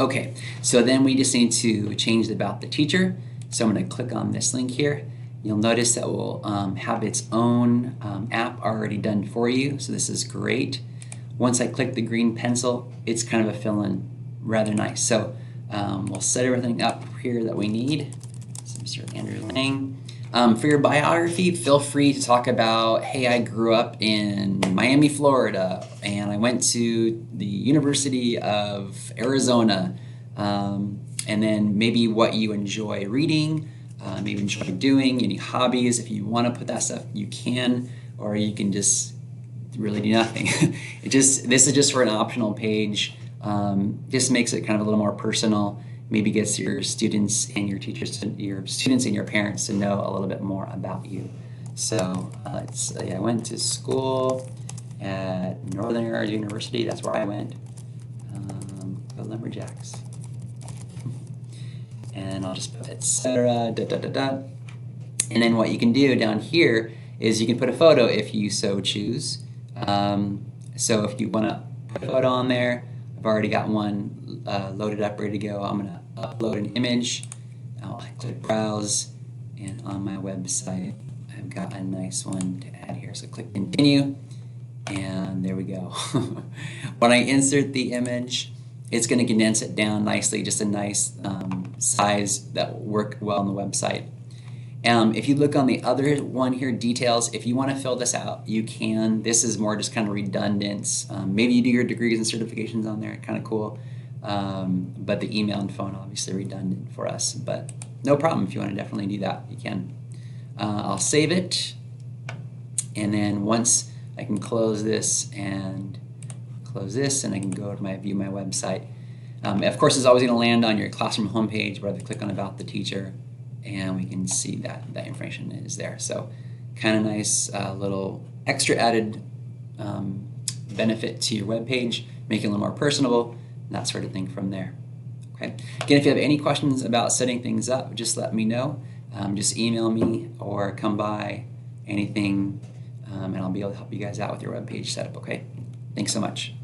Okay, so then we just need to change the about the teacher. So I'm going to click on this link here. You'll notice that will have its own app already done for you. So this is great. Once I click the green pencil, it's kind of a fill-in, rather nice. So we'll set everything up here that we need. So Mr. Andrew Lang. For your biography, feel free to talk about, hey, I grew up in Miami, Florida, and I went to the University of Arizona, and then maybe what you enjoy reading, maybe enjoy doing, any hobbies. If you want to put that stuff, you can, or you can just really do nothing. This is just for an optional page. Just makes it kind of a little more personal. Maybe gets your students and your teachers, your students and your parents to know a little bit more about you. So I went to school at Northern Arizona University. That's where I went. Go Lumberjacks. And I'll just put etc. And then what you can do down here is you can put a photo if you so choose. So if you want to put a photo on there, I've already got one loaded up, ready to go. I'm going to upload an image. I'll click browse, and on my website I've got a nice one to add here. So click continue, and there we go. When I insert the image, it's going to condense it down nicely, just a nice size that will work well on the website. If you look on the other one here, details, if you want to fill this out, you can. This is more just kind of redundant. Maybe you do your degrees and certifications on there, kind of cool. But the email and phone obviously redundant for us, but no problem. If you want to definitely do that, you can. I'll save it, and then once I can close this and I can go to view my website. Of course, it's always going to land on your classroom homepage, where they click on about the teacher, and we can see that information is there. So kind of nice little extra added benefit to your web page, make it a little more personable, and that sort of thing from there. Okay. Again, if you have any questions about setting things up, just let me know. Just email me or come by, anything, and I'll be able to help you guys out with your web page setup. Okay. Thanks so much.